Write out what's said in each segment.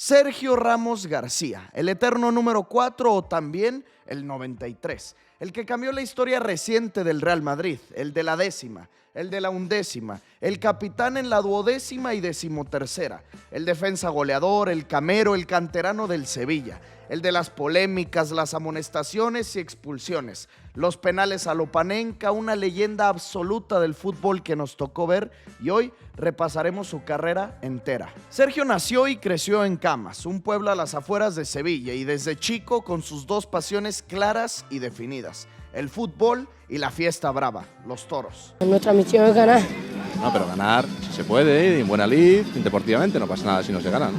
Sergio Ramos García, el eterno número 4 o también el 93, el que cambió la historia reciente del Real Madrid, el de la 10ª, el de la 11ª, el capitán en la 12ª y 13ª, el defensa goleador, el camero, el canterano del Sevilla, el de las polémicas, las amonestaciones y expulsiones, los penales a lo Panenka, una leyenda absoluta del fútbol que nos tocó ver, y hoy repasaremos su carrera entera. Sergio nació y creció en Camas, un pueblo a las afueras de Sevilla, y desde chico con sus dos pasiones claras y definidas: el fútbol y la fiesta brava, los toros. Nuestra misión es ganar. No, pero ganar se puede, en buena lid, deportivamente, no pasa nada si no se ganan.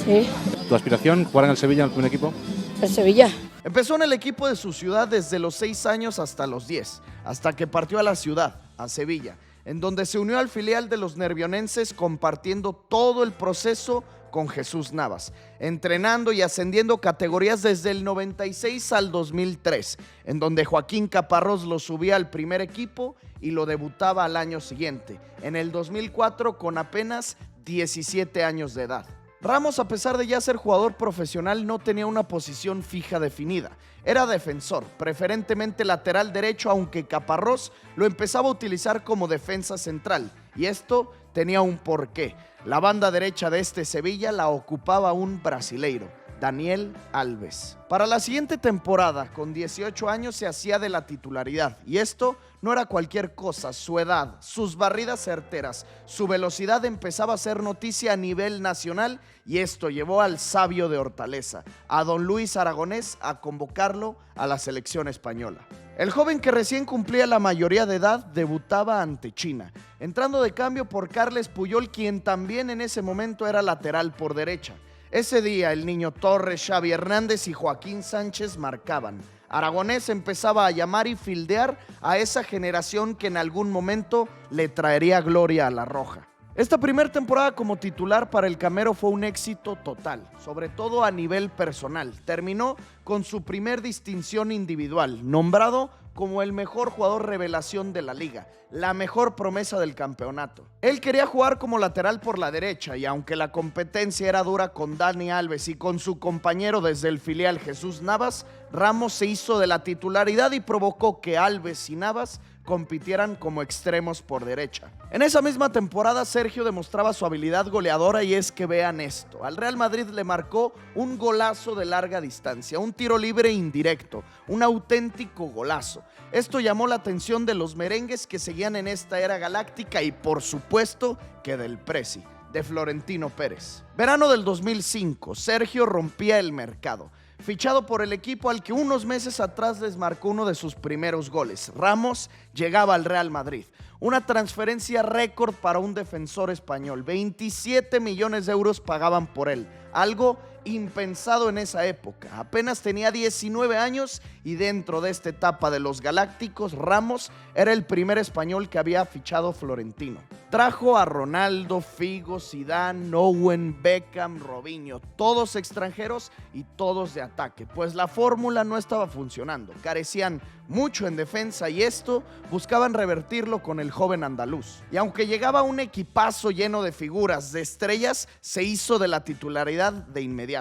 Sí. ¿Tu aspiración, jugar en el Sevilla, en el primer equipo? El Sevilla. Empezó en el equipo de su ciudad desde los 6 años hasta los 10, hasta que partió a la ciudad, a Sevilla, en donde se unió al filial de los nervionenses, compartiendo todo el proceso con Jesús Navas, entrenando y ascendiendo categorías desde el 96 al 2003, en donde Joaquín Caparrós lo subía al primer equipo y lo debutaba al año siguiente, en el 2004 con apenas 17 años de edad. Ramos, a pesar de ya ser jugador profesional, no tenía una posición fija definida. Era defensor, preferentemente lateral derecho, aunque Caparrós lo empezaba a utilizar como defensa central, y esto tenía un porqué. La banda derecha de este Sevilla la ocupaba un brasileiro, Daniel Alves. Para la siguiente temporada, con 18 años, se hacía de la titularidad, y esto no era cualquier cosa. Su edad, sus barridas certeras, su velocidad empezaba a ser noticia a nivel nacional, y esto llevó al sabio de Hortaleza, a don Luis Aragonés, a convocarlo a la selección española. El joven, que recién cumplía la mayoría de edad, debutaba ante China, entrando de cambio por Carles Puyol, quien también en ese momento era lateral por derecha. Ese día el Niño Torres, Xavi Hernández y Joaquín Sánchez marcaban. Aragonés empezaba a llamar y fildear a esa generación que en algún momento le traería gloria a la roja. Esta primera temporada como titular para el camero fue un éxito total, sobre todo a nivel personal. Terminó con su primer distinción individual, nombrado como el mejor jugador revelación de la liga, la mejor promesa del campeonato. Él quería jugar como lateral por la derecha, y aunque la competencia era dura con Dani Alves y con su compañero desde el filial Jesús Navas, Ramos se hizo de la titularidad y provocó que Alves y Navas compitieran como extremos por derecha. En esa misma temporada, Sergio demostraba su habilidad goleadora, y es que vean esto: al Real Madrid le marcó un golazo de larga distancia, un tiro libre indirecto, un auténtico golazo. Esto llamó la atención de los merengues que seguían en esta era galáctica, y por supuesto que del Presi, de Florentino Pérez. Verano del 2005, Sergio rompía el mercado, fichado por el equipo al que unos meses atrás les marcó uno de sus primeros goles. Ramos llegaba al Real Madrid, una transferencia récord para un defensor español. 27 millones de euros pagaban por él, algo impensado en esa época. Apenas tenía 19 años, y dentro de esta etapa de los Galácticos, Ramos era el primer español que había fichado Florentino. Trajo a Ronaldo, Figo, Zidane, Owen, Beckham, Robinho, todos extranjeros y todos de ataque, pues la fórmula no estaba funcionando. Carecían mucho en defensa, y esto buscaban revertirlo con el joven andaluz. Y aunque llegaba un equipazo lleno de figuras, de estrellas, se hizo de la titularidad de inmediato.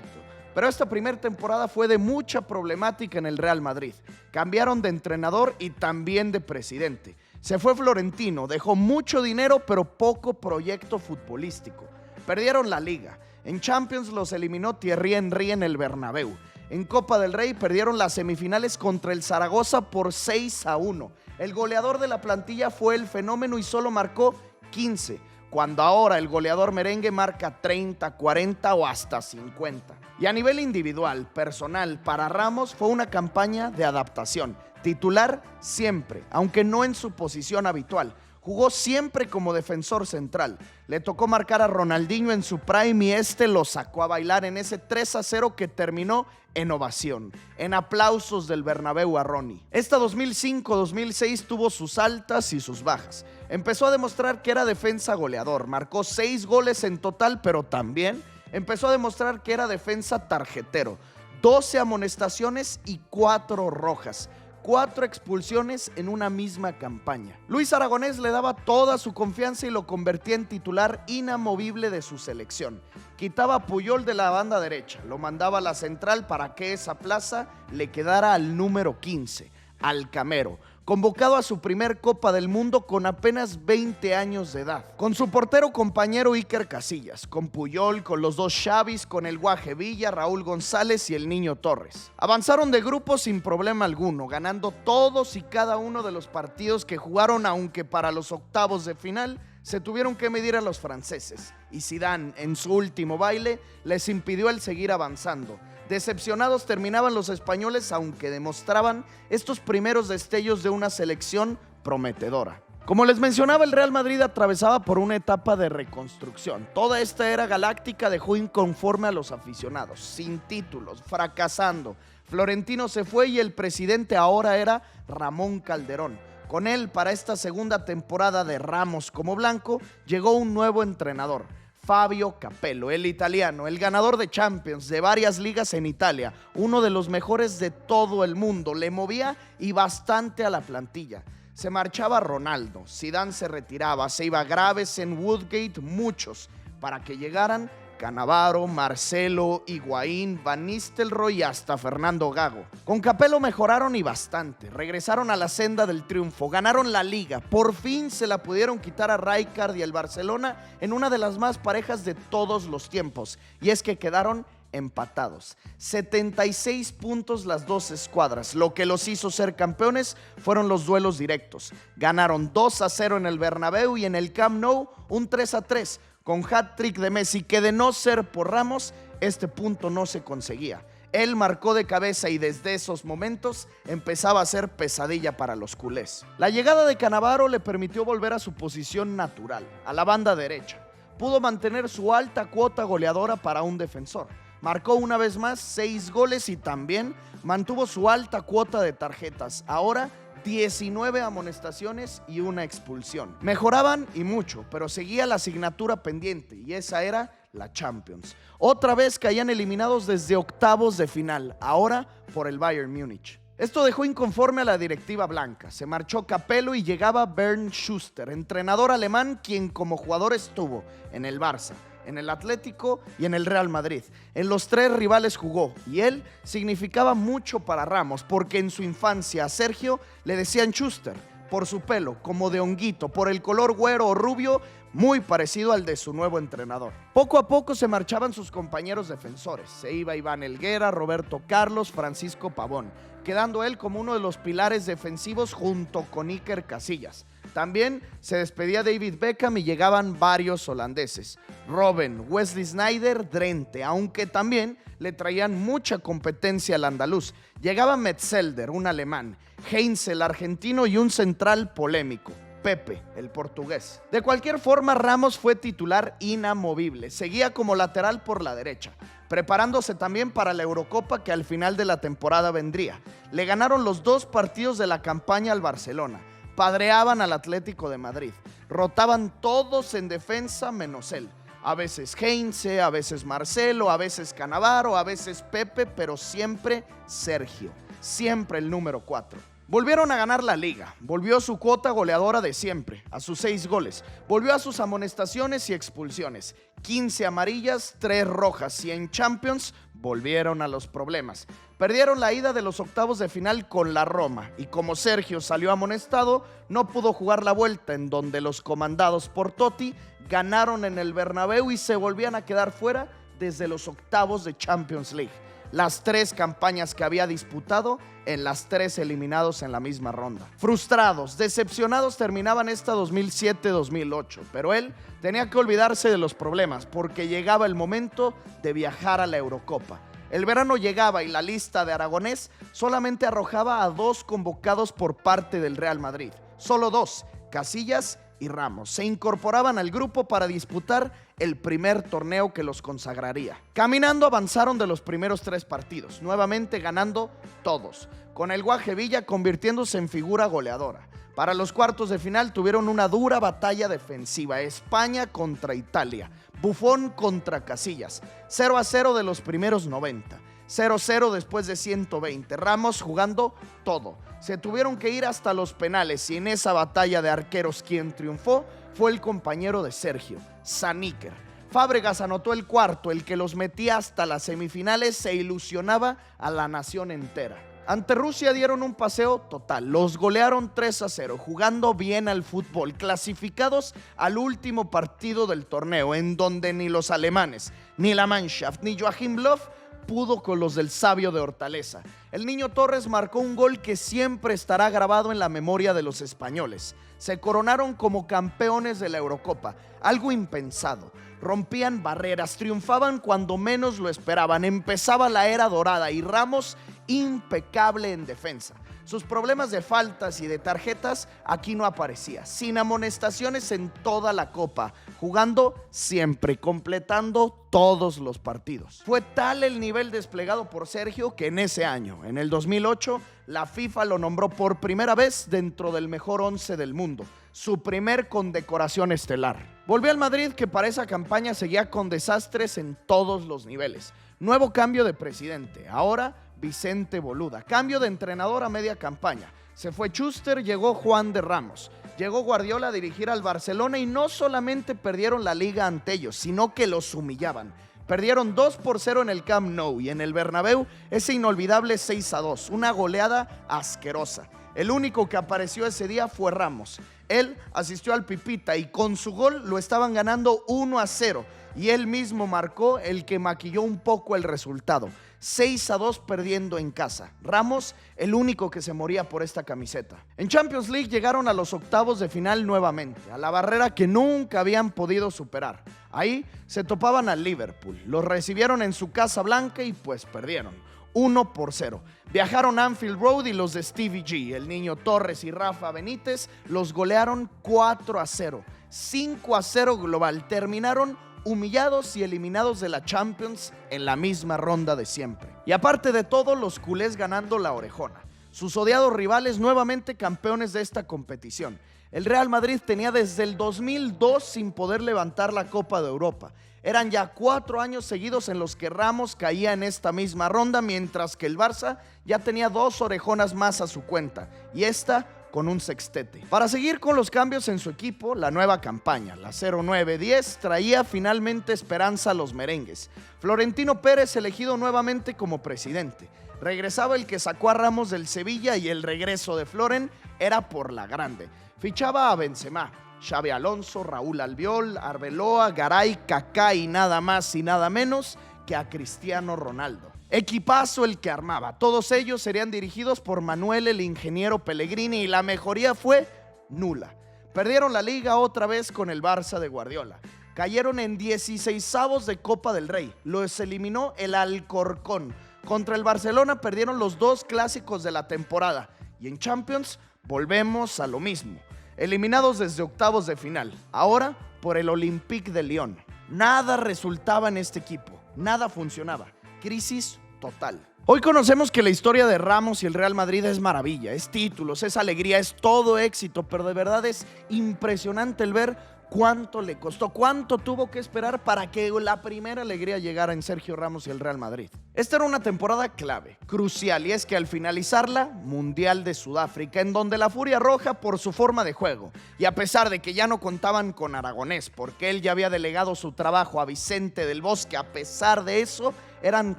Pero esta primera temporada fue de mucha problemática en el Real Madrid. Cambiaron de entrenador y también de presidente. Se fue Florentino, dejó mucho dinero pero poco proyecto futbolístico. Perdieron la Liga. En Champions los eliminó Thierry Henry en el Bernabéu. En Copa del Rey perdieron las semifinales contra el Zaragoza por 6-1. El goleador de la plantilla fue el Fenómeno y solo marcó 15, cuando ahora el goleador merengue marca 30, 40 o hasta 50. Y a nivel individual, personal, para Ramos fue una campaña de adaptación. Titular siempre, aunque no en su posición habitual. Jugó siempre como defensor central. Le tocó marcar a Ronaldinho en su prime, y este lo sacó a bailar en ese 3-0 que terminó en ovación, en aplausos del Bernabéu a Ronnie. Esta 2005-2006 tuvo sus altas y sus bajas. Empezó a demostrar que era defensa goleador. Marcó 6 goles en total, pero también empezó a demostrar que era defensa tarjetero. 12 amonestaciones y 4 rojas. 4 expulsiones en una misma campaña. Luis Aragonés le daba toda su confianza y lo convertía en titular inamovible de su selección. Quitaba a Puyol de la banda derecha, lo mandaba a la central para que esa plaza le quedara al número 15, al Camero, convocado a su primer Copa del Mundo con apenas 20 años de edad. Con su portero compañero Iker Casillas, con Puyol, con los dos Xavis, con el Guaje Villa, Raúl González y el Niño Torres. Avanzaron de grupo sin problema alguno, ganando todos y cada uno de los partidos que jugaron, aunque para los octavos de final se tuvieron que medir a los franceses. Y Zidane, en su último baile, les impidió el seguir avanzando. Decepcionados terminaban los españoles, aunque demostraban estos primeros destellos de una selección prometedora. Como les mencionaba, el Real Madrid atravesaba por una etapa de reconstrucción. Toda esta era galáctica dejó inconforme a los aficionados, sin títulos, fracasando. Florentino se fue y el presidente ahora era Ramón Calderón. Con él, para esta segunda temporada de Ramos como blanco, llegó un nuevo entrenador, Fabio Capello, el italiano, el ganador de Champions, de varias ligas en Italia, uno de los mejores de todo el mundo. Le movía y bastante a la plantilla. Se marchaba Ronaldo, Zidane se retiraba, se iba Graves, en Woodgate, muchos, para que llegaran Cannavaro, Marcelo, Higuaín, Van Nistelrooy y hasta Fernando Gago. Con Capello mejoraron y bastante, regresaron a la senda del triunfo, ganaron la Liga, por fin se la pudieron quitar a Rijkaard y el Barcelona en una de las más parejas de todos los tiempos, y es que quedaron empatados. 76 puntos las dos escuadras. Lo que los hizo ser campeones fueron los duelos directos. Ganaron 2-0 en el Bernabéu y en el Camp Nou un 3-3 con hat-trick de Messi, que de no ser por Ramos, este punto no se conseguía. Él marcó de cabeza y desde esos momentos empezaba a ser pesadilla para los culés. La llegada de Cannavaro le permitió volver a su posición natural, a la banda derecha. Pudo mantener su alta cuota goleadora para un defensor. Marcó una vez más 6 goles y también mantuvo su alta cuota de tarjetas. Ahora 19 amonestaciones y una expulsión. Mejoraban y mucho, pero seguía la asignatura pendiente y esa era la Champions. Otra vez caían eliminados desde octavos de final, ahora por el Bayern Múnich. Esto dejó inconforme a la directiva blanca. Se marchó Capello y llegaba Bernd Schuster, entrenador alemán quien como jugador estuvo en el Barça, en el Atlético y en el Real Madrid. En los 3 rivales jugó y él significaba mucho para Ramos porque en su infancia a Sergio le decían Schuster por su pelo, como de honguito, por el color güero o rubio, muy parecido al de su nuevo entrenador. Poco a poco se marchaban sus compañeros defensores. Se iba Iván Helguera, Roberto Carlos, Francisco Pavón, quedando él como uno de los pilares defensivos junto con Iker Casillas. También se despedía David Beckham y llegaban varios holandeses. Robben, Wesley Sneijder, Drenthe, aunque también le traían mucha competencia al andaluz. Llegaba Metzelder, un alemán, Heinze, el argentino y un central polémico, Pepe, el portugués. De cualquier forma, Ramos fue titular inamovible. Seguía como lateral por la derecha, preparándose también para la Eurocopa que al final de la temporada vendría. Le ganaron los 2 partidos de la campaña al Barcelona. Padreaban al Atlético de Madrid. Rotaban todos en defensa menos él. A veces Heinze, a veces Marcelo, a veces Cannavaro, a veces Pepe, pero siempre Sergio. Siempre el número 4. Volvieron a ganar la Liga. Volvió a su cuota goleadora de siempre, a sus 6 goles. Volvió a sus amonestaciones y expulsiones. 15 amarillas, 3 rojas. Y en Champions volvieron a los problemas. Perdieron la ida de los octavos de final con la Roma y como Sergio salió amonestado, no pudo jugar la vuelta, en donde los comandados por Totti ganaron en el Bernabéu y se volvían a quedar fuera desde los octavos de Champions League. Las 3 campañas que había disputado, en las 3 eliminados en la misma ronda. Frustrados, decepcionados terminaban esta 2007-2008, pero él tenía que olvidarse de los problemas porque llegaba el momento de viajar a la Eurocopa. El verano llegaba y la lista de Aragonés solamente arrojaba a 2 convocados por parte del Real Madrid. Solo 2, Casillas y Ramos. Se incorporaban al grupo para disputar el primer torneo que los consagraría. Caminando avanzaron de los primeros 3 partidos, nuevamente ganando todos, con el Guaje Villa convirtiéndose en figura goleadora. Para los cuartos de final tuvieron una dura batalla defensiva, España contra Italia, Buffon contra Casillas, 0-0 de los primeros 90. 0-0 después de 120. Ramos jugando todo. Se tuvieron que ir hasta los penales y en esa batalla de arqueros quien triunfó fue el compañero de Sergio, Saníquer. Fábregas anotó el cuarto, el que los metía hasta las semifinales e ilusionaba a la nación entera. Ante Rusia dieron un paseo total, los golearon 3-0, jugando bien al fútbol, clasificados al último partido del torneo, en donde ni los alemanes, ni la Mannschaft, ni Joachim Löw pudo con los del sabio de Hortaleza. El Niño Torres marcó un gol que siempre estará grabado en la memoria de los españoles. Se coronaron como campeones de la Eurocopa, algo impensado. Rompían barreras, triunfaban cuando menos lo esperaban. Empezaba la era dorada y Ramos impecable en defensa. Sus problemas de faltas y de tarjetas aquí no aparecía. Sin amonestaciones en toda la Copa, jugando siempre, completando todos los partidos. Fue tal el nivel desplegado por Sergio que en ese año, en el 2008, la FIFA lo nombró por primera vez dentro del mejor 11 del mundo, su primer condecoración estelar. Volvió al Madrid, que para esa campaña seguía con desastres en todos los niveles. Nuevo cambio de presidente, ahora Vicente Boluda. Cambio de entrenador a media campaña. Se fue Schuster, llegó Juan de Ramos. Llegó Guardiola a dirigir al Barcelona y no solamente perdieron la liga ante ellos, sino que los humillaban. Perdieron 2-0 en el Camp Nou y en el Bernabéu ese inolvidable 6-2, una goleada asquerosa. El único que apareció ese día fue Ramos. Él asistió al Pipita y con su gol lo estaban ganando 1-0 y él mismo marcó el que maquilló un poco el resultado. 6-2 perdiendo en casa. Ramos, el único que se moría por esta camiseta. En Champions League llegaron a los octavos de final nuevamente, a la barrera que nunca habían podido superar. Ahí se topaban al Liverpool, los recibieron en su Casa Blanca y pues perdieron. 1-0. Viajaron a Anfield Road y los de Stevie G, el Niño Torres y Rafa Benítez los golearon 4-0. 5-0 global. Terminaron humillados y eliminados de la Champions en la misma ronda de siempre. Y aparte de todo, los culés ganando la orejona. Sus odiados rivales nuevamente campeones de esta competición. El Real Madrid tenía desde el 2002 sin poder levantar la Copa de Europa. Eran ya 4 años seguidos en los que Ramos caía en esta misma ronda, mientras que el Barça ya tenía 2 orejonas más a su cuenta, y esta con un sextete. Para seguir con los cambios en su equipo, la nueva campaña, la 09-10, traía finalmente esperanza a los merengues. Florentino Pérez elegido nuevamente como presidente. Regresaba el que sacó a Ramos del Sevilla y el regreso de Floren era por la grande. Fichaba a Benzema, Xabi Alonso, Raúl Albiol, Arbeloa, Garay, Kaká y nada más y nada menos que a Cristiano Ronaldo. Equipazo el que armaba. Todos ellos serían dirigidos por Manuel el ingeniero Pellegrini y la mejoría fue nula. Perdieron la liga otra vez con el Barça de Guardiola. Cayeron en 16avos de Copa del Rey. Los eliminó el Alcorcón. Contra el Barcelona perdieron los 2 clásicos de la temporada. Y en Champions volvemos a lo mismo. Eliminados desde octavos de final. Ahora por el Olympique de Lyon. Nada resultaba en este equipo. Nada funcionaba. Crisis total. Hoy conocemos que la historia de Ramos y el Real Madrid es maravilla, es títulos, es alegría, es todo éxito, pero de verdad es impresionante el ver cuánto le costó, cuánto tuvo que esperar para que la primera alegría llegara en Sergio Ramos y el Real Madrid. Esta era una temporada clave, crucial, y es que al finalizarla, Mundial de Sudáfrica, en donde la Furia Roja por su forma de juego, y a pesar de que ya no contaban con Aragonés, porque él ya había delegado su trabajo a Vicente del Bosque, a pesar de eso, eran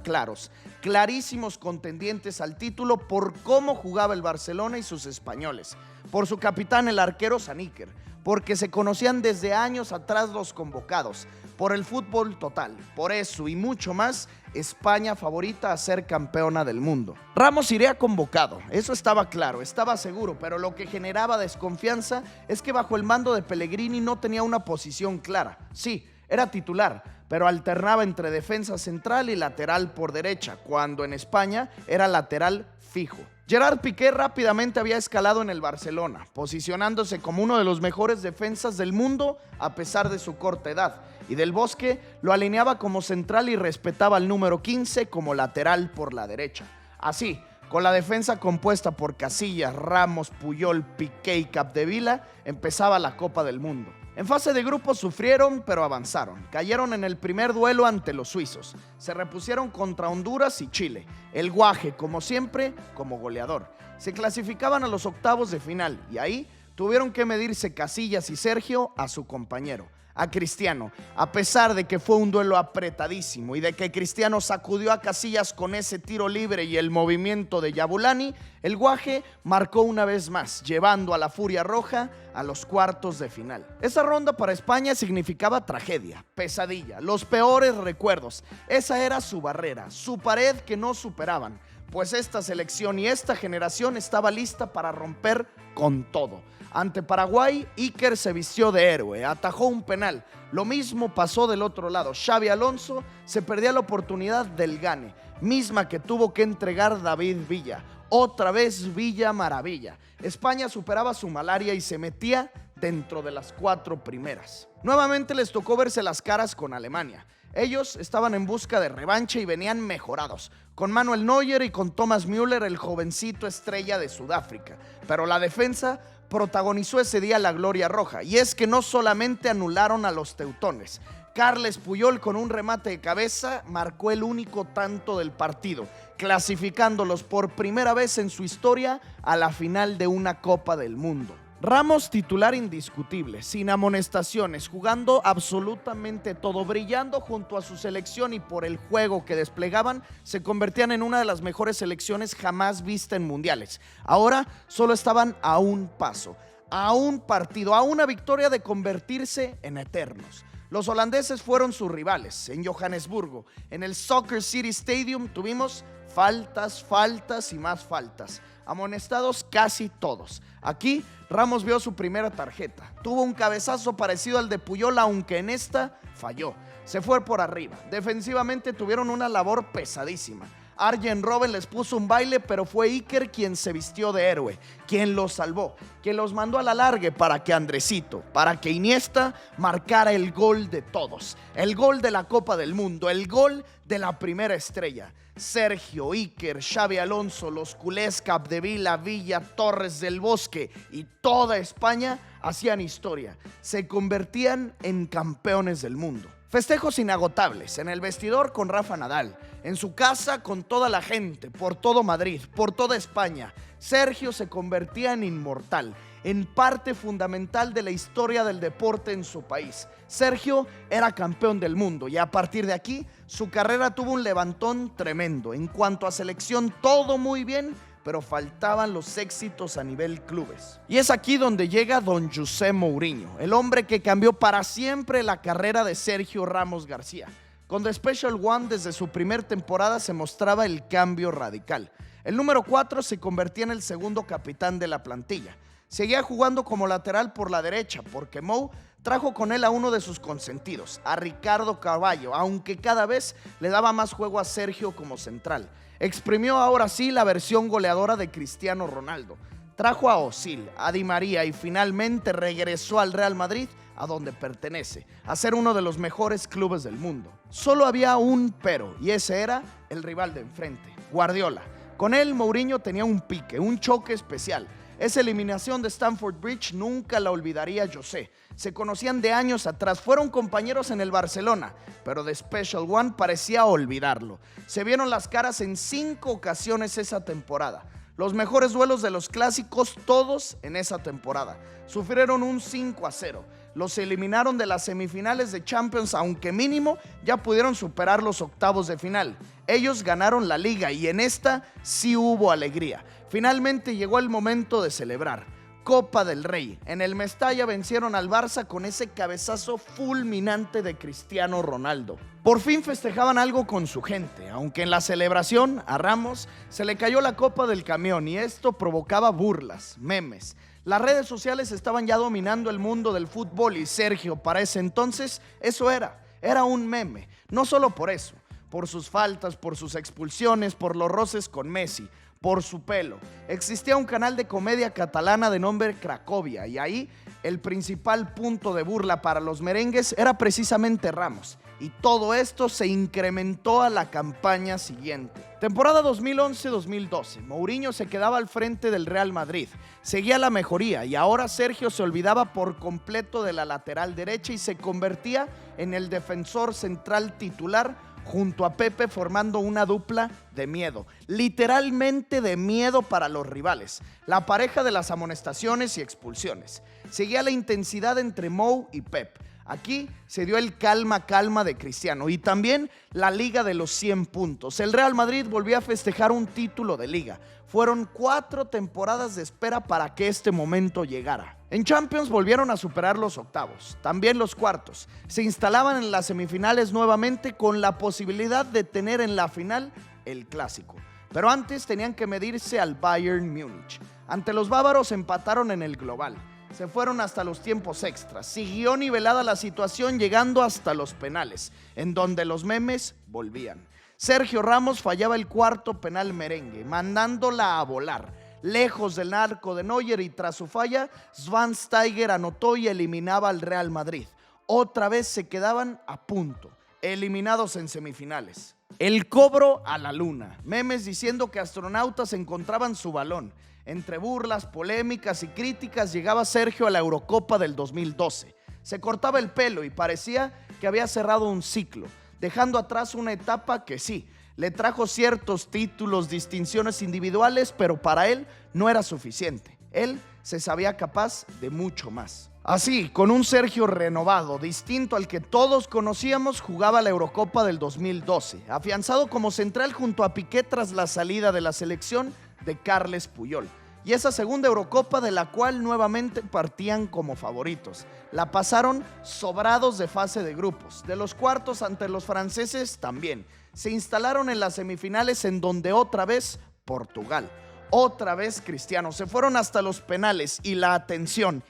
clarísimos contendientes al título por cómo jugaba el Barcelona y sus españoles, por su capitán el arquero Saníquer, porque se conocían desde años atrás los convocados, por el fútbol total, por eso y mucho más, España favorita a ser campeona del mundo. Ramos iría convocado, eso estaba claro, estaba seguro, pero lo que generaba desconfianza es que bajo el mando de Pellegrini no tenía una posición clara. Sí, era titular, pero alternaba entre defensa central y lateral por derecha, cuando en España era lateral fijo. Gerard Piqué rápidamente había escalado en el Barcelona, posicionándose como uno de los mejores defensas del mundo a pesar de su corta edad, y Del Bosque lo alineaba como central y respetaba al número 15 como lateral por la derecha. Así, con la defensa compuesta por Casillas, Ramos, Puyol, Piqué y Capdevila, empezaba la Copa del Mundo. En fase de grupos sufrieron, pero avanzaron. Cayeron en el primer duelo ante los suizos. Se repusieron contra Honduras y Chile. El Guaje, como siempre, como goleador. Se clasificaban a los octavos de final y ahí tuvieron que medirse Casillas y Sergio a su compañero, a Cristiano. A pesar de que fue un duelo apretadísimo y de que Cristiano sacudió a Casillas con ese tiro libre y el movimiento de Yabulani, el Guaje marcó una vez más, llevando a la Furia Roja a los cuartos de final. Esa ronda para España significaba tragedia, pesadilla, los peores recuerdos. Esa era su barrera, su pared que no superaban, pues esta selección y esta generación estaba lista para romper con todo. Ante Paraguay, Iker se vistió de héroe, atajó un penal. Lo mismo pasó del otro lado. Xabi Alonso se perdía la oportunidad del gane, misma que tuvo que entregar David Villa. Otra vez Villa maravilla. España superaba su malaria y se metía dentro de las 4 primeras. Nuevamente les tocó verse las caras con Alemania. Ellos estaban en busca de revancha y venían mejorados, con Manuel Neuer y con Thomas Müller, el jovencito estrella de Sudáfrica. Pero la defensa protagonizó ese día la gloria roja, y es que no solamente anularon a los teutones. Carles Puyol, con un remate de cabeza, marcó el único tanto del partido, clasificándolos por primera vez en su historia a la final de una Copa del Mundo. Ramos, titular indiscutible, sin amonestaciones, jugando absolutamente todo, brillando junto a su selección, y por el juego que desplegaban se convertían en una de las mejores selecciones jamás vista en mundiales. Ahora solo estaban a un paso, a un partido, a una victoria de convertirse en eternos. Los holandeses fueron sus rivales en Johannesburgo. En el Soccer City Stadium tuvimos faltas y más faltas. Amonestados casi todos. Aquí Ramos vio su primera tarjeta. Tuvo un cabezazo parecido al de Puyol, aunque en esta falló. Se fue por arriba. Defensivamente tuvieron una labor pesadísima. Arjen Robben les puso un baile, pero fue Iker quien se vistió de héroe, quien los salvó, quien los mandó a la largue para que Andresito, para que Iniesta marcara el gol de todos, el gol de la Copa del Mundo, el gol de la primera estrella. Sergio, Iker, Xabi Alonso, los culés, Capdevila, Villa, Torres del Bosque y toda España hacían historia, se convertían en campeones del mundo. Festejos inagotables en el vestidor con Rafa Nadal, en su casa con toda la gente, por todo Madrid, por toda España. Sergio se convertía en inmortal, en parte fundamental de la historia del deporte en su país. Sergio era campeón del mundo y a partir de aquí su carrera tuvo un levantón tremendo. En cuanto a selección, todo muy bien, pero faltaban los éxitos a nivel clubes. Y es aquí donde llega don José Mourinho, el hombre que cambió para siempre la carrera de Sergio Ramos García. Con The Special One, desde su primer temporada se mostraba el cambio radical. El número 4 se convertía en el segundo capitán de la plantilla. Seguía jugando como lateral por la derecha, porque Mou trajo con él a uno de sus consentidos, a Ricardo Carvalho, aunque cada vez le daba más juego a Sergio como central. Exprimió ahora sí la versión goleadora de Cristiano Ronaldo. Trajo a Özil, a Di María y finalmente regresó al Real Madrid, a donde pertenece, a ser uno de los mejores clubes del mundo. Solo había un pero, y ese era el rival de enfrente, Guardiola. Con él, Mourinho tenía un pique, un choque especial. Esa eliminación de Stamford Bridge nunca la olvidaría José. Se conocían de años atrás, fueron compañeros en el Barcelona, pero The Special One parecía olvidarlo. Se vieron las caras en 5 ocasiones esa temporada. Los mejores duelos de los clásicos, todos en esa temporada. Sufrieron un 5-0. Los eliminaron de las semifinales de Champions, aunque mínimo ya pudieron superar los octavos de final. Ellos ganaron la liga y en esta sí hubo alegría. Finalmente llegó el momento de celebrar. Copa del Rey. En el Mestalla vencieron al Barça con ese cabezazo fulminante de Cristiano Ronaldo. Por fin festejaban algo con su gente, aunque en la celebración a Ramos se le cayó la copa del camión y esto provocaba burlas, memes. Las redes sociales estaban ya dominando el mundo del fútbol y Sergio para ese entonces eso era un meme. No solo por eso, por sus faltas, por sus expulsiones, por los roces con Messi, por su pelo. Existía un canal de comedia catalana de nombre Cracovia y ahí el principal punto de burla para los merengues era precisamente Ramos. Y todo esto se incrementó a la campaña siguiente. Temporada 2011-2012, Mourinho se quedaba al frente del Real Madrid. Seguía la mejoría y ahora Sergio se olvidaba por completo de la lateral derecha y se convertía en el defensor central titular junto a Pepe, formando una dupla de miedo, literalmente de miedo para los rivales. La pareja de las amonestaciones y expulsiones. Seguía la intensidad entre Mou y Pep. Aquí se dio el calma de Cristiano y también la Liga de los 100 puntos. El Real Madrid volvió a festejar un título de Liga. Fueron 4 temporadas de espera para que este momento llegara. En Champions volvieron a superar los octavos, también los cuartos. Se instalaban en las semifinales nuevamente con la posibilidad de tener en la final el clásico. Pero antes tenían que medirse al Bayern Múnich. Ante los bávaros empataron en el global. Se fueron hasta los tiempos extras. Siguió nivelada la situación llegando hasta los penales, en donde los memes volvían. Sergio Ramos fallaba el cuarto penal merengue, mandándola a volar. Lejos del arco de Neuer y tras su falla, Schweinsteiger anotó y eliminaba al Real Madrid. Otra vez se quedaban a punto, eliminados en semifinales. El cobro a la luna. Memes diciendo que astronautas encontraban su balón. Entre burlas, polémicas y críticas llegaba Sergio a la Eurocopa del 2012. Se cortaba el pelo y parecía que había cerrado un ciclo, dejando atrás una etapa que sí, le trajo ciertos títulos, distinciones individuales, pero para él no era suficiente. Él se sabía capaz de mucho más. Así, con un Sergio renovado, distinto al que todos conocíamos, jugaba la Eurocopa del 2012, afianzado como central junto a Piqué tras la salida de la selección de Carles Puyol. Y esa segunda Eurocopa de la cual nuevamente partían como favoritos. La pasaron sobrados de fase de grupos. De los cuartos ante los franceses también. Se instalaron en las semifinales en donde otra vez Portugal. Otra vez Cristiano. Se fueron hasta los penales y la atención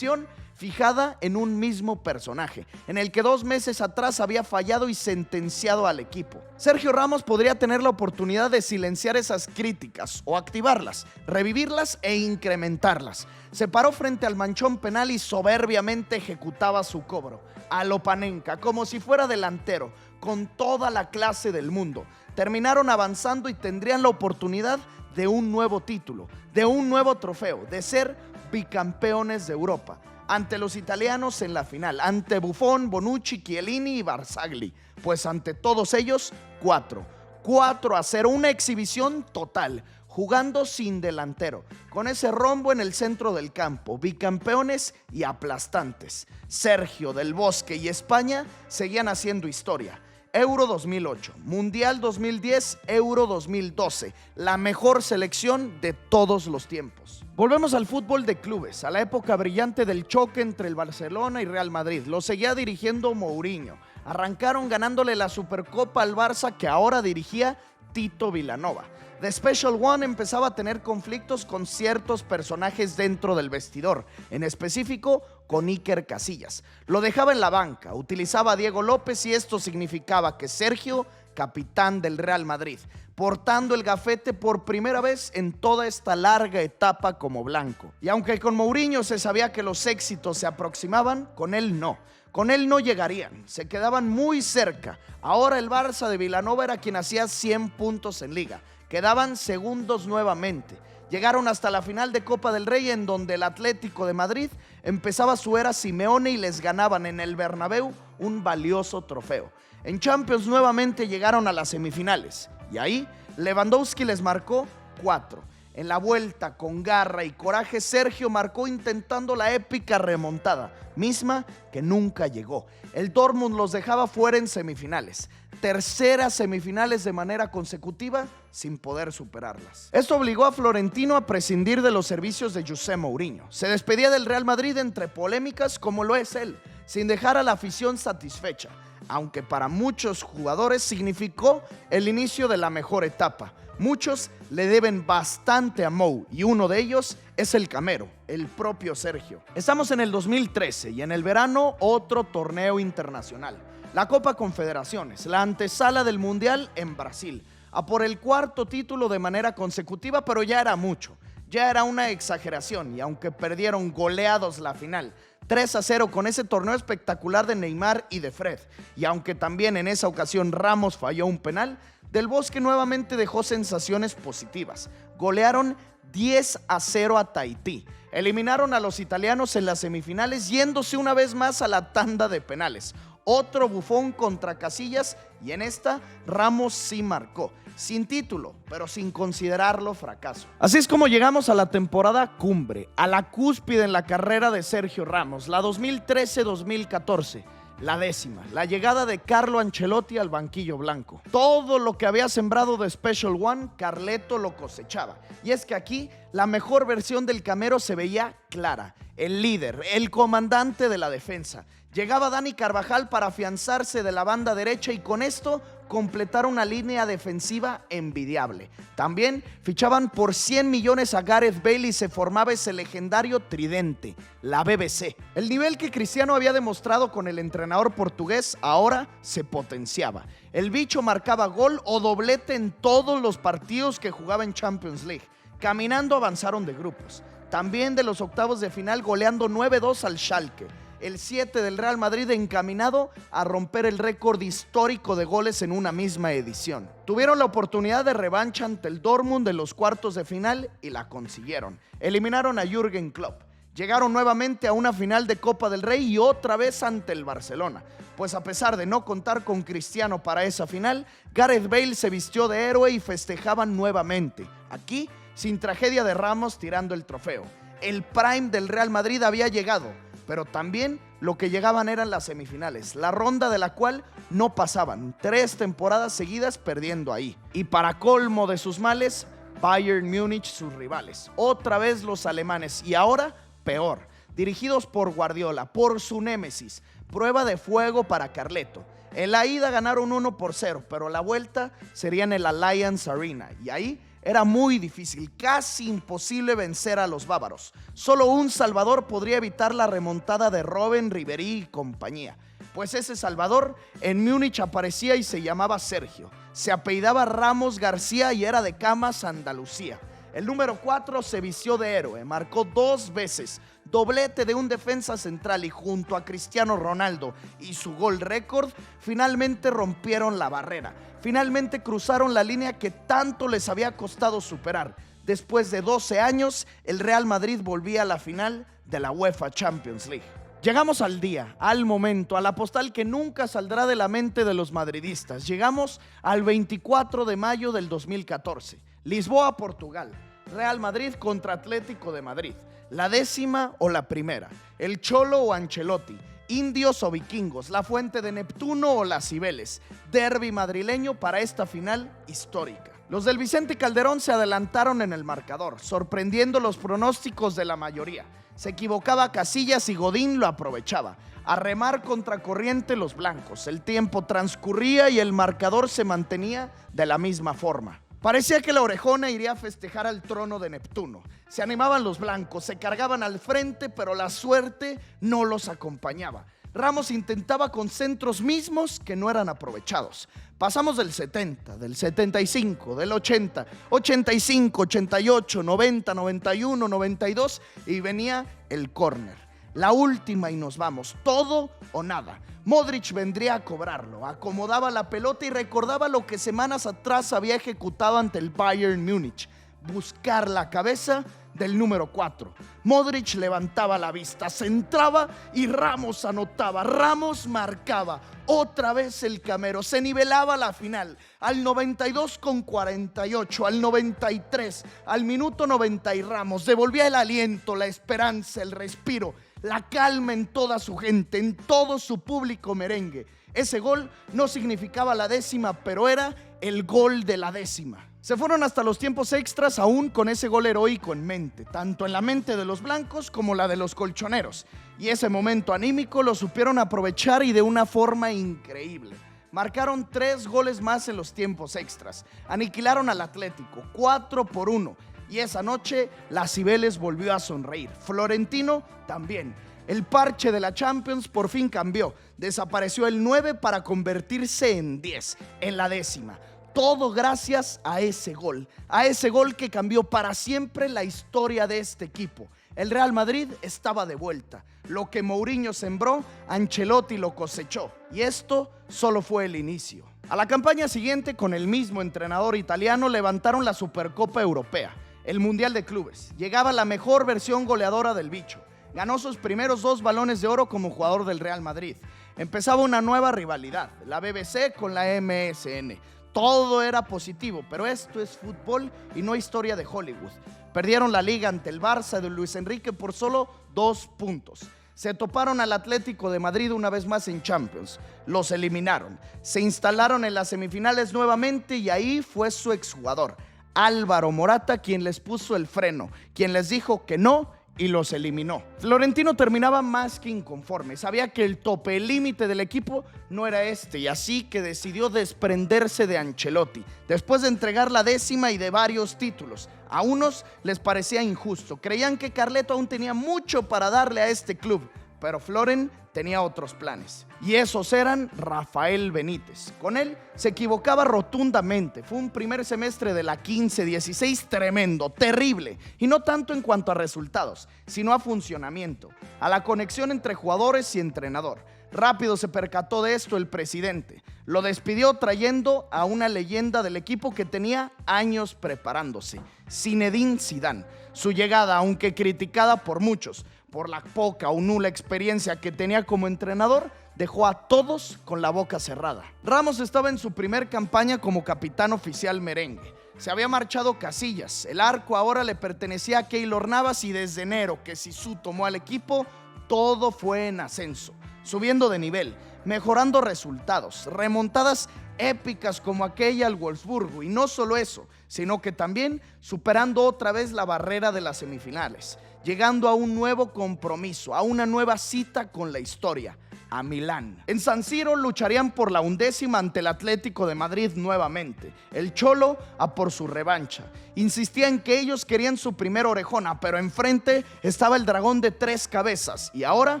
fijada en un mismo personaje, en el que 2 meses atrás había fallado y sentenciado al equipo. Sergio Ramos podría tener la oportunidad de silenciar esas críticas o activarlas, revivirlas e incrementarlas. Se paró frente al manchón penal y soberbiamente ejecutaba su cobro, a lo Panenka, como si fuera delantero, con toda la clase del mundo. Terminaron avanzando y tendrían la oportunidad de un nuevo título, de un nuevo trofeo, de ser bicampeones de Europa. Ante los italianos en la final, ante Buffon, Bonucci, Chiellini y Barzagli. Pues ante todos ellos, 4-0, una exhibición total, jugando sin delantero, con ese rombo en el centro del campo, bicampeones y aplastantes. Sergio, Del Bosque y España seguían haciendo historia. Euro 2008, Mundial 2010, Euro 2012, la mejor selección de todos los tiempos. Volvemos al fútbol de clubes, a la época brillante del choque entre el Barcelona y Real Madrid. Lo seguía dirigiendo Mourinho. Arrancaron ganándole la Supercopa al Barça, que ahora dirigía Tito Vilanova. The Special One empezaba a tener conflictos con ciertos personajes dentro del vestidor, en específico con Iker Casillas. Lo dejaba en la banca, utilizaba a Diego López y esto significaba que Sergio, capitán del Real Madrid, portando el gafete por primera vez en toda esta larga etapa como blanco. Y aunque con Mourinho se sabía que los éxitos se aproximaban, con él no. Con él no llegarían, se quedaban muy cerca. Ahora el Barça de Vilanova era quien hacía 100 puntos en Liga. Quedaban segundos nuevamente. Llegaron hasta la final de Copa del Rey, en donde el Atlético de Madrid empezaba su era Simeone y les ganaban en el Bernabéu un valioso trofeo. En Champions nuevamente llegaron a las semifinales y ahí Lewandowski les marcó 4. En la vuelta, con garra y coraje, Sergio marcó intentando la épica remontada, misma que nunca llegó. El Dortmund los dejaba fuera en semifinales. Terceras semifinales de manera consecutiva sin poder superarlas. Esto obligó a Florentino a prescindir de los servicios de José Mourinho. Se despedía del Real Madrid entre polémicas como lo es él, sin dejar a la afición satisfecha, aunque para muchos jugadores significó el inicio de la mejor etapa. Muchos le deben bastante a Mou y uno de ellos es el Camero, el propio Sergio. Estamos en el 2013 y en el verano otro torneo internacional. La Copa Confederaciones, la antesala del Mundial en Brasil. a por el cuarto título de manera consecutiva, pero ya era mucho, ya era una exageración, y aunque perdieron goleados la final 3-0 con ese torneo espectacular de Neymar y de Fred, y aunque también en esa ocasión Ramos falló un penal, Del Bosque nuevamente dejó sensaciones positivas. Golearon 10-0 a Tahití. Eliminaron a los italianos en las semifinales, yéndose una vez más a la tanda de penales. Otro bufón contra Casillas, y en esta Ramos sí marcó. Sin título, pero sin considerarlo fracaso. Así es como llegamos a la temporada cumbre, a la cúspide en la carrera de Sergio Ramos, la 2013-2014. La 10ª, la llegada de Carlo Ancelotti al banquillo blanco. Todo lo que había sembrado de Special One, Carleto lo cosechaba. Y es que aquí la mejor versión del Camero se veía clara. El líder, el comandante de la defensa. Llegaba Dani Carvajal para afianzarse de la banda derecha y con esto completar una línea defensiva envidiable. También fichaban por 100 millones a Gareth Bale y se formaba ese legendario tridente, la BBC. El nivel que Cristiano había demostrado con el entrenador portugués ahora se potenciaba. El bicho marcaba gol o doblete en todos los partidos que jugaba en Champions League. Caminando avanzaron de grupos. También de los octavos de final goleando 9-2 al Schalke. El 7 del Real Madrid encaminado a romper el récord histórico de goles en una misma edición. Tuvieron la oportunidad de revancha ante el Dortmund en los cuartos de final y la consiguieron. Eliminaron a Jürgen Klopp. Llegaron nuevamente a una final de Copa del Rey y otra vez ante el Barcelona. Pues a pesar de no contar con Cristiano para esa final, Gareth Bale se vistió de héroe y festejaban nuevamente. Aquí, sin tragedia de Ramos tirando el trofeo. El prime del Real Madrid había llegado. Pero también lo que llegaban eran las semifinales, la ronda de la cual no pasaban, 3 temporadas seguidas perdiendo ahí. Y para colmo de sus males, Bayern Múnich sus rivales. Otra vez los alemanes y ahora peor, dirigidos por Guardiola, por su némesis. Prueba de fuego para Carleto. En la ida ganaron 1-0, pero la vuelta sería en el Allianz Arena y ahí era muy difícil, casi imposible vencer a los bávaros. Solo un Salvador podría evitar la remontada de Robben, Ribéry y compañía. Pues ese Salvador en Múnich aparecía y se llamaba Sergio. Se apellidaba Ramos García y era de Camas, Andalucía. El número 4 se vistió de héroe, marcó 2 veces, doblete de un defensa central y junto a Cristiano Ronaldo y su gol récord, finalmente rompieron la barrera. Finalmente cruzaron la línea que tanto les había costado superar. Después de 12 años, el Real Madrid volvía a la final de la UEFA Champions League. Llegamos al día, al momento, a la postal que nunca saldrá de la mente de los madridistas. Llegamos al 24 de mayo del 2014. Lisboa, Portugal. Real Madrid contra Atlético de Madrid. La 10ª o la primera. El Cholo o Ancelotti. Indios o vikingos, la Fuente de Neptuno o las Cibeles. Derbi madrileño para esta final histórica. Los del Vicente Calderón se adelantaron en el marcador, sorprendiendo los pronósticos de la mayoría. Se equivocaba Casillas y Godín lo aprovechaba. A remar contracorriente los blancos. El tiempo transcurría y el marcador se mantenía de la misma forma. Parecía que la orejona iría a festejar al trono de Neptuno. Se animaban los blancos, se cargaban al frente, pero la suerte no los acompañaba. Ramos intentaba con centros mismos que no eran aprovechados. Pasamos del 70, del 75, del 80, 85, 88, 90, 91, 92 y venía el córner. La última y nos vamos, todo o nada. Modric vendría a cobrarlo, acomodaba la pelota y recordaba lo que semanas atrás había ejecutado ante el Bayern Múnich, buscar la cabeza del número 4. Modric levantaba la vista, centraba y Ramos anotaba, Ramos marcaba. Otra vez el Camero, se nivelaba la final, al 92 con 48, al 93, al minuto 90 y Ramos devolvía el aliento, la esperanza, el respiro, la calma en toda su gente, en todo su público merengue. Ese gol no significaba la 10ª, pero era el gol de la 10ª. Se fueron hasta los tiempos extras aún con ese gol heroico en mente, tanto en la mente de los blancos como la de los colchoneros. Y ese momento anímico lo supieron aprovechar y de una forma increíble. Marcaron 3 goles más en los tiempos extras. Aniquilaron al Atlético, 4-1. Y esa noche la Cibeles volvió a sonreír. Florentino también. El parche de la Champions por fin cambió. Desapareció el 9 para convertirse en 10, en la 10ª. Todo gracias a ese gol que cambió para siempre la historia de este equipo. El Real Madrid estaba de vuelta. Lo que Mourinho sembró, Ancelotti lo cosechó. Y esto solo fue el inicio. A la campaña siguiente, con el mismo entrenador italiano, levantaron la Supercopa Europea, el Mundial de Clubes. Llegaba la mejor versión goleadora del bicho. Ganó sus primeros 2 balones de oro como jugador del Real Madrid. Empezaba una nueva rivalidad, la BBC con la MSN. Todo era positivo, pero esto es fútbol y no historia de Hollywood. Perdieron la liga ante el Barça de Luis Enrique por solo 2 puntos. Se toparon al Atlético de Madrid una vez más en Champions. Los eliminaron. Se instalaron en las semifinales nuevamente y ahí fue su exjugador, Álvaro Morata, quien les puso el freno, quien les dijo que no y los eliminó. Florentino terminaba más que inconforme. Sabía que el tope, el límite del equipo no era este, y así que decidió desprenderse de Ancelotti, después de entregar la 10ª y de varios títulos. A unos les parecía injusto, creían que Carleto aún tenía mucho para darle a este club, pero Floren tenía otros planes. Y esos eran Rafael Benítez. Con él se equivocaba rotundamente. Fue un primer semestre de la 15-16 tremendo, terrible. Y no tanto en cuanto a resultados, sino a funcionamiento, a la conexión entre jugadores y entrenador. Rápido se percató de esto el presidente. Lo despidió trayendo a una leyenda del equipo que tenía años preparándose, Zinedine Zidane. Su llegada, aunque criticada por muchos, por la poca o nula experiencia que tenía como entrenador, dejó a todos con la boca cerrada. Ramos estaba en su primer campaña como capitán oficial merengue. Se había marchado Casillas, el arco ahora le pertenecía a Keylor Navas y desde enero que Zizou tomó al equipo, todo fue en ascenso, subiendo de nivel, mejorando resultados, remontadas épicas como aquella al Wolfsburgo, y no solo eso, sino que también superando otra vez la barrera de las semifinales, llegando a un nuevo compromiso, a una nueva cita con la historia, a Milán. En San Siro lucharían por la 11ª ante el Atlético de Madrid nuevamente. El Cholo a por su revancha. Insistía en que ellos querían su primera orejona, pero enfrente estaba el dragón de 3 cabezas y ahora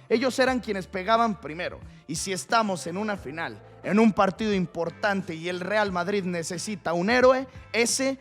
ellos eran quienes pegaban primero. Y si estamos en una final, en un partido importante y el Real Madrid necesita un héroe, ese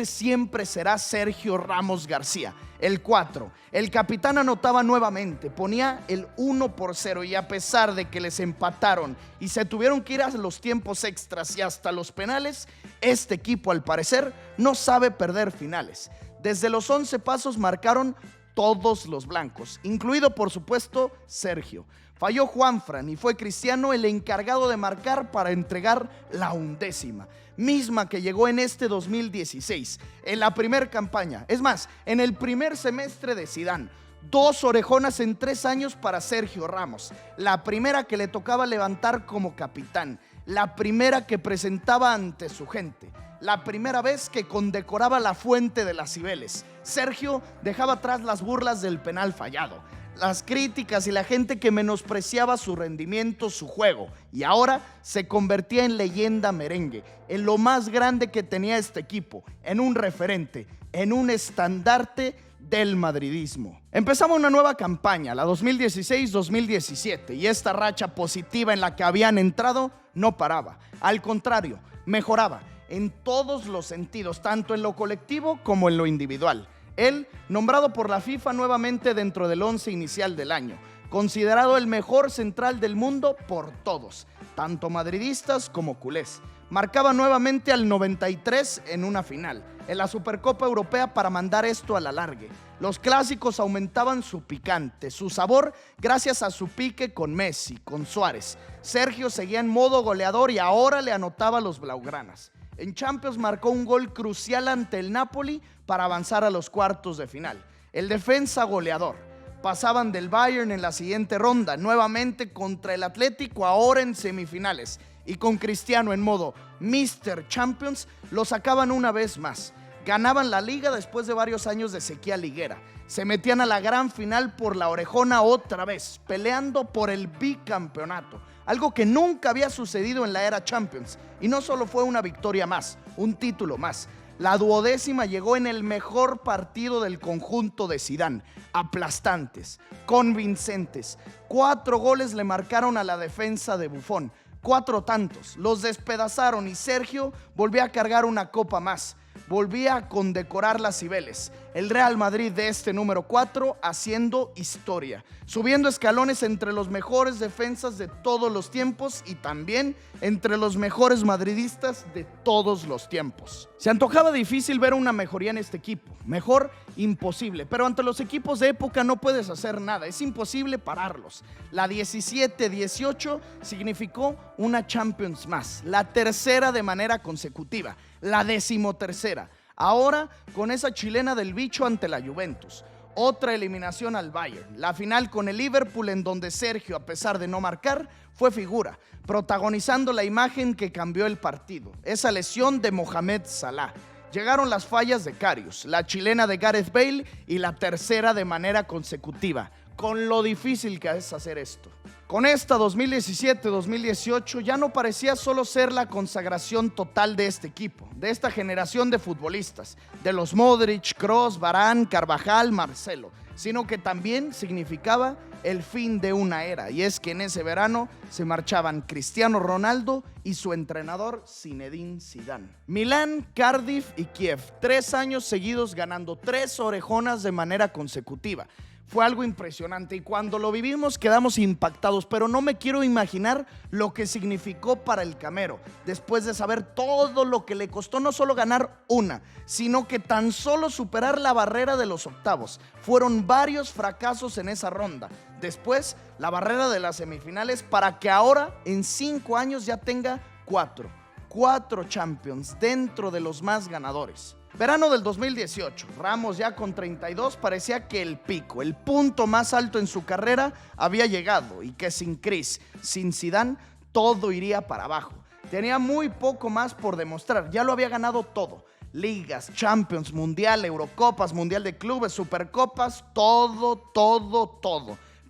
siempre será Sergio Ramos García. El 4, el capitán anotaba nuevamente, ponía el 1-0 y a pesar de que les empataron y se tuvieron que ir a los tiempos extras y hasta los penales, este equipo al parecer no sabe perder finales. Desde los 11 pasos marcaron todos los blancos, incluido por supuesto Sergio. Falló Juanfran y fue Cristiano el encargado de marcar para entregar la 11ª, misma que llegó en este 2016, en la primera campaña, es más, en el primer semestre de Zidane. 2 orejonas en 3 años para Sergio Ramos, la primera que le tocaba levantar como capitán, la primera que presentaba ante su gente, la primera vez que condecoraba la fuente de las Cibeles. Sergio dejaba atrás las burlas del penal fallado, las críticas y la gente que menospreciaba su rendimiento, su juego, y ahora se convertía en leyenda merengue, en lo más grande que tenía este equipo, en un referente, en un estandarte del madridismo. Empezamos una nueva campaña, la 2016-2017, y esta racha positiva en la que habían entrado no paraba, al contrario, mejoraba en todos los sentidos, tanto en lo colectivo como en lo individual. Él, nombrado por la FIFA nuevamente dentro del 11 inicial del año, considerado el mejor central del mundo por todos, tanto madridistas como culés. Marcaba nuevamente al 93 en una final, en la Supercopa Europea para mandar esto a la largue. Los clásicos aumentaban su picante, su sabor gracias a su pique con Messi, con Suárez. Sergio seguía en modo goleador y ahora le anotaba a los blaugranas. En Champions marcó un gol crucial ante el Napoli para avanzar a los cuartos de final. El defensa goleador. Pasaban del Bayern en la siguiente ronda, nuevamente contra el Atlético, ahora en semifinales. Y con Cristiano en modo Mr. Champions, lo sacaban una vez más. Ganaban la liga después de varios años de sequía liguera. Se metían a la gran final por la orejona otra vez, peleando por el bicampeonato. Algo que nunca había sucedido en la era Champions. Y no solo fue una victoria más, un título más. La 12ª llegó en el mejor partido del conjunto de Zidane. Aplastantes, convincentes. 4 goles le marcaron a la defensa de Buffon. 4 tantos, los despedazaron y Sergio volvió a cargar una copa más. Volvía a condecorar las Cibeles. El Real Madrid de este número 4 haciendo historia, subiendo escalones entre los mejores defensas de todos los tiempos y también entre los mejores madridistas de todos los tiempos. Se antojaba difícil ver una mejoría en este equipo, mejor imposible, pero ante los equipos de época no puedes hacer nada, es imposible pararlos. La 17-18 significó una Champions más, la tercera de manera consecutiva, la 13ª. Ahora con esa chilena del bicho ante la Juventus. Otra eliminación al Bayern. La final con el Liverpool en donde Sergio, a pesar de no marcar, fue figura, protagonizando la imagen que cambió el partido. Esa lesión de Mohamed Salah. Llegaron las fallas de Karius, la chilena de Gareth Bale y la tercera de manera consecutiva. Con lo difícil que es hacer esto. Con esta 2017-2018 ya no parecía solo ser la consagración total de este equipo, de esta generación de futbolistas, de los Modric, Kroos, Varane, Carvajal, Marcelo, sino que también significaba el fin de una era. Y es que en ese verano se marchaban Cristiano Ronaldo y su entrenador Zinedine Zidane. Milán, Cardiff y Kiev, 3 años seguidos ganando 3 orejonas de manera consecutiva. Fue algo impresionante y cuando lo vivimos quedamos impactados, pero no me quiero imaginar lo que significó para el Camero, después de saber todo lo que le costó no solo ganar una, sino que tan solo superar la barrera de los octavos. Fueron varios fracasos en esa ronda, después la barrera de las semifinales para que ahora en 5 años ya tenga 4 Champions dentro de los más ganadores. Verano del 2018, Ramos ya con 32 parecía que el pico, el punto más alto en su carrera había llegado y que sin Chris, sin Zidane, todo iría para abajo. Tenía muy poco más por demostrar, ya lo había ganado todo. Ligas, Champions, Mundial, Eurocopas, Mundial de Clubes, Supercopas, todo.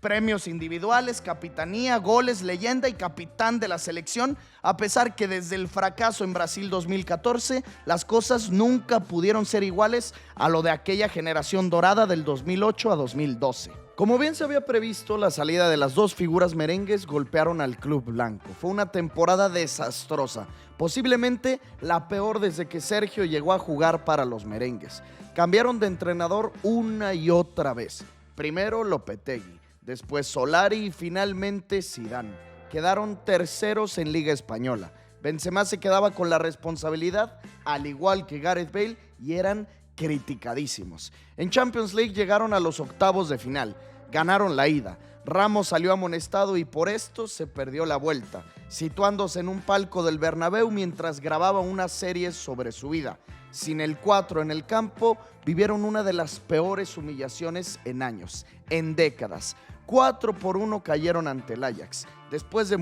Premios individuales, capitanía, goles, leyenda y capitán de la selección, a pesar que desde el fracaso en Brasil 2014 las cosas nunca pudieron ser iguales a lo de aquella generación dorada del 2008 a 2012. Como bien se había previsto, la salida de las 2 figuras merengues golpearon al club blanco. Fue una temporada desastrosa, posiblemente la peor desde que Sergio llegó a jugar para los merengues. Cambiaron de entrenador una y otra vez. Primero Lopetegui, después Solari y finalmente Zidane. Quedaron terceros en Liga Española. Benzema se quedaba con la responsabilidad, al igual que Gareth Bale, y eran criticadísimos. En Champions League llegaron a los octavos de final. Ganaron la ida. Ramos salió amonestado y por esto se perdió la vuelta, situándose en un palco del Bernabéu mientras grababa una serie sobre su vida. Sin el 4 en el campo, vivieron una de las peores humillaciones en años, en décadas. 4-1 cayeron ante el Ajax. Después de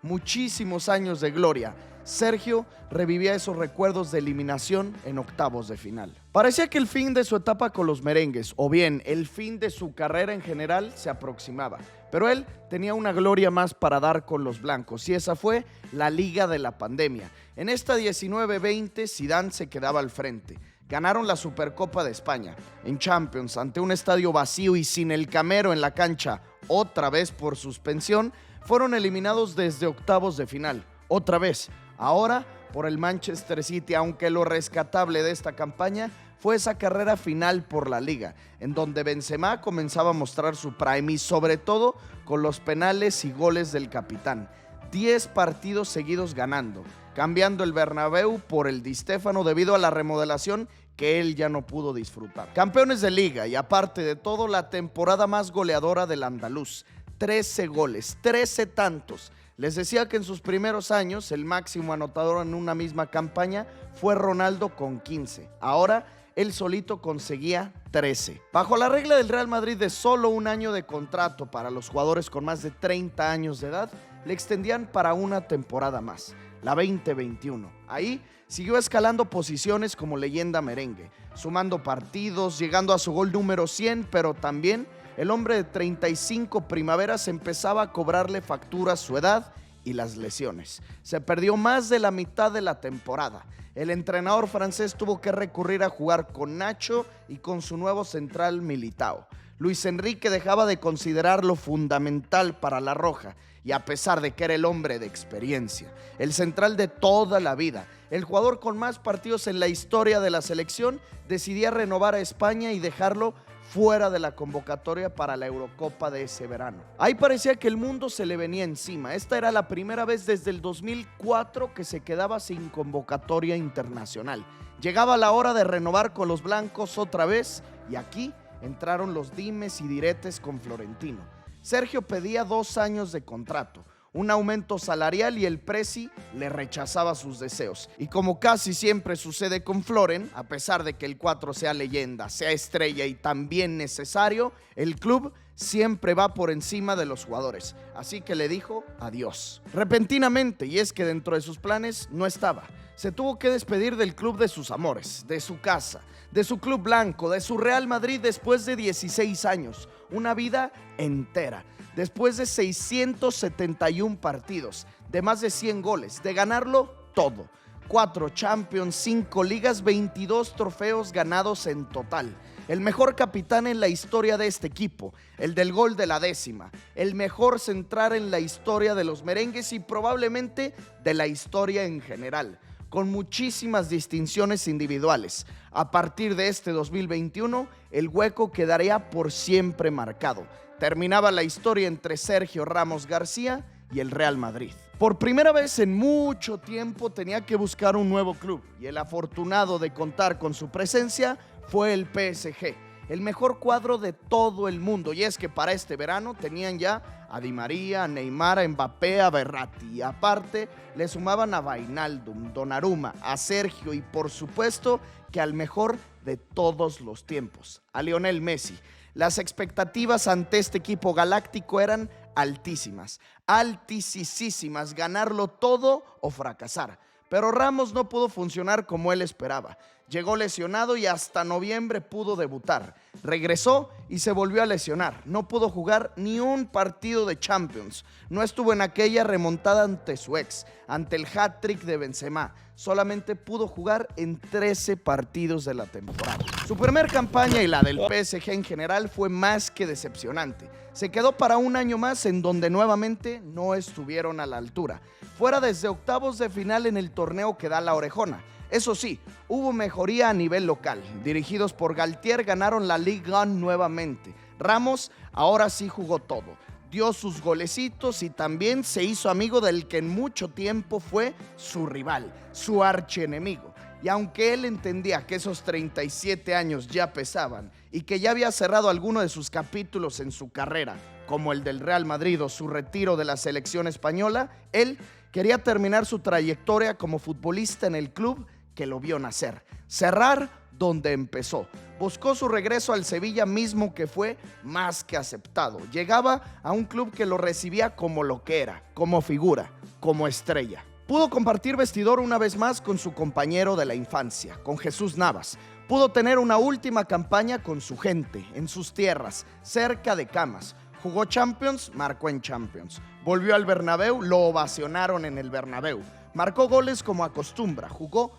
muchísimos años de gloria, Sergio revivía esos recuerdos de eliminación en octavos de final. Parecía que el fin de su etapa con los merengues, o bien el fin de su carrera en general, se aproximaba. Pero él tenía una gloria más para dar con los blancos, y esa fue la Liga de la Pandemia. En esta 19-20, Zidane se quedaba al frente. Ganaron la Supercopa de España. En Champions, ante un estadio vacío y sin el Camero en la cancha, otra vez por suspensión, fueron eliminados desde octavos de final. Otra vez, ahora por el Manchester City, aunque lo rescatable de esta campaña fue esa carrera final por la Liga, en donde Benzema comenzaba a mostrar su prime y sobre todo con los penales y goles del capitán. 10 partidos seguidos ganando, cambiando el Bernabéu por el Di Stéfano debido a la remodelación que él ya no pudo disfrutar. Campeones de Liga y aparte de todo la temporada más goleadora del andaluz. 13 goles, 13 tantos. Les decía que en sus primeros años el máximo anotador en una misma campaña fue Ronaldo con 15. Ahora él solito conseguía 13. Bajo la regla del Real Madrid de solo un año de contrato para los jugadores con más de 30 años de edad, le extendían para una temporada más, la 2021. Ahí siguió escalando posiciones como leyenda merengue, sumando partidos, llegando a su gol número 100, pero también el hombre de 35 primaveras empezaba a cobrarle factura su edad y las lesiones. Se perdió más de la mitad de la temporada. El entrenador francés tuvo que recurrir a jugar con Nacho y con su nuevo central Militao. Luis Enrique dejaba de considerarlo fundamental para la roja, y a pesar de que era el hombre de experiencia, el central de toda la vida, el jugador con más partidos en la historia de la selección, decidía renovar a España y dejarlo fuera de la convocatoria para la Eurocopa de ese verano. Ahí parecía que el mundo se le venía encima. Esta era la primera vez desde el 2004 que se quedaba sin convocatoria internacional. Llegaba la hora de renovar con los blancos otra vez, y aquí entraron los dimes y diretes con Florentino. Sergio pedía 2 años de contrato, un aumento salarial, y el Presi le rechazaba sus deseos. Y como casi siempre sucede con Floren, a pesar de que el 4 sea leyenda, sea estrella y también necesario, el club siempre va por encima de los jugadores. Así que le dijo adiós. Repentinamente, y es que dentro de sus planes no estaba. Se tuvo que despedir del club de sus amores, de su casa, de su club blanco, de su Real Madrid después de 16 años. Una vida entera. Después de 671 partidos, de más de 100 goles, de ganarlo todo. 4 Champions, 5 ligas, 22 trofeos ganados en total. El mejor capitán en la historia de este equipo, el del gol de la 10ª, el mejor central en la historia de los merengues y probablemente de la historia en general, con muchísimas distinciones individuales. A partir de este 2021, el hueco quedaría por siempre marcado. Terminaba la historia entre Sergio Ramos García y el Real Madrid. Por primera vez en mucho tiempo tenía que buscar un nuevo club, y el afortunado de contar con su presencia fue el PSG, el mejor cuadro de todo el mundo. Y es que para este verano tenían ya a Di María, a Neymar, a Mbappé, a Verratti, y aparte le sumaban a Wijnaldum, Donnarumma, a Sergio y por supuesto que al mejor de todos los tiempos, a Lionel Messi. Las expectativas ante este equipo galáctico eran altísimas, altísimas, ganarlo todo o fracasar. Pero Ramos no pudo funcionar como él esperaba. Llegó lesionado y hasta noviembre pudo debutar. Regresó y se volvió a lesionar. No pudo jugar ni un partido de Champions. No estuvo en aquella remontada ante su ex, ante el hat-trick de Benzema. Solamente pudo jugar en 13 partidos de la temporada. Su primer campaña y la del PSG en general fue más que decepcionante. Se quedó para un año más en donde nuevamente no estuvieron a la altura. Fuera desde octavos de final en el torneo que da la orejona. Eso sí, hubo mejoría a nivel local. Dirigidos por Galtier, ganaron la Ligue 1 nuevamente. Ramos ahora sí jugó todo. Dio sus golecitos y también se hizo amigo del que en mucho tiempo fue su rival, su archienemigo. Y aunque él entendía que esos 37 años ya pesaban y que ya había cerrado alguno de sus capítulos en su carrera, como el del Real Madrid o su retiro de la selección española, él quería terminar su trayectoria como futbolista en el club que lo vio nacer, cerrar donde empezó. Buscó su regreso al Sevilla, mismo que fue más que aceptado. Llegaba a un club que lo recibía como lo que era, como figura, como estrella. Pudo compartir vestidor una vez más con su compañero de la infancia, con Jesús Navas. Pudo tener una última campaña con su gente, en sus tierras, cerca de Camas. Jugó Champions, marcó en Champions. Volvió al Bernabéu, lo ovacionaron en el Bernabéu. Marcó goles como acostumbra, jugó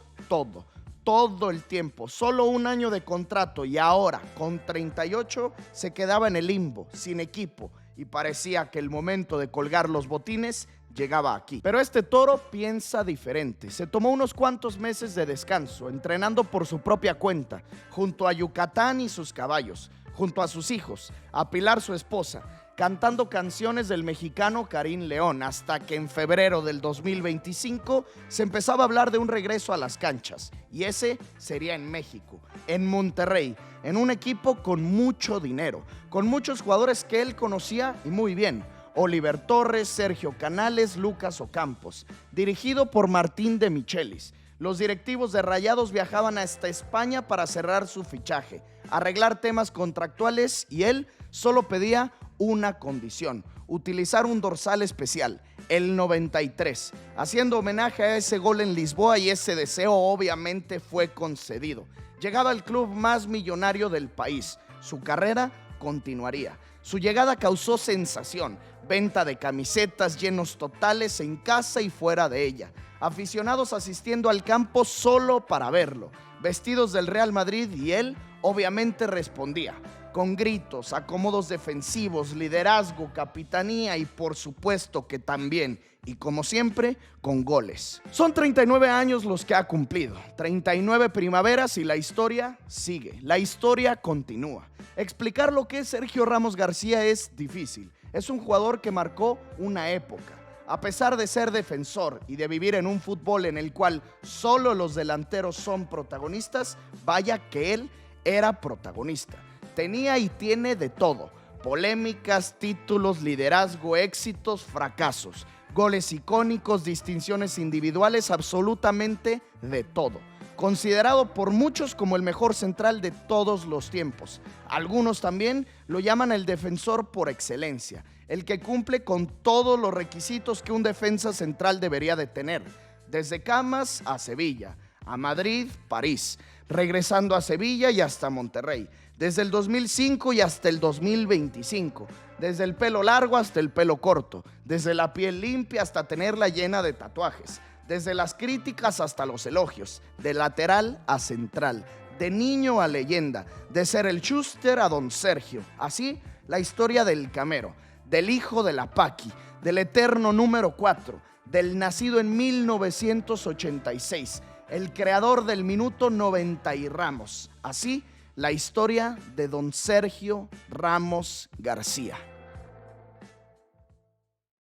todo el tiempo. Solo un año de contrato y ahora, con 38, se quedaba en el limbo, sin equipo. Y parecía que el momento de colgar los botines llegaba aquí. Pero este toro piensa diferente. Se tomó unos cuantos meses de descanso, entrenando por su propia cuenta, junto a Yucatán y sus caballos, junto a sus hijos, a Pilar su esposa, cantando canciones del mexicano Karim León, hasta que en febrero del 2025 se empezaba a hablar de un regreso a las canchas, y ese sería en México, en Monterrey, en un equipo con mucho dinero, con muchos jugadores que él conocía y muy bien: Oliver Torres, Sergio Canales, Lucas Ocampos, dirigido por Martín de Michelis. Los directivos de Rayados viajaban hasta España para cerrar su fichaje, arreglar temas contractuales, y él solo pedía una condición: utilizar un dorsal especial, el 93, haciendo homenaje a ese gol en Lisboa, y ese deseo obviamente fue concedido. Llegaba al club más millonario del país. Su carrera continuaría. Su llegada causó sensación, venta de camisetas, llenos totales en casa y fuera de ella, aficionados asistiendo al campo solo para verlo, vestidos del Real Madrid, y él obviamente respondía con gritos, acomodos defensivos, liderazgo, capitanía y por supuesto que también, y como siempre, con goles. Son 39 años los que ha cumplido, 39 primaveras y la historia sigue, la historia continúa. Explicar lo que es Sergio Ramos García es difícil. Es un jugador que marcó una época. A pesar de ser defensor y de vivir en un fútbol en el cual solo los delanteros son protagonistas, vaya que él era protagonista. Tenía y tiene de todo: polémicas, títulos, liderazgo, éxitos, fracasos, goles icónicos, distinciones individuales, absolutamente de todo. Considerado por muchos como el mejor central de todos los tiempos. Algunos también lo llaman el defensor por excelencia, el que cumple con todos los requisitos que un defensa central debería de tener. Desde Camas a Sevilla, a Madrid, París, regresando a Sevilla y hasta Monterrey. Desde el 2005 y hasta el 2025. Desde el pelo largo hasta el pelo corto. Desde la piel limpia hasta tenerla llena de tatuajes. Desde las críticas hasta los elogios. De lateral a central. De niño a leyenda. De ser el Schuster a Don Sergio. Así, la historia del Camero. Del hijo de la Paqui. Del eterno número 4. Del nacido en 1986. El creador del minuto 90 y Ramos. Así, la historia de Don Sergio Ramos García.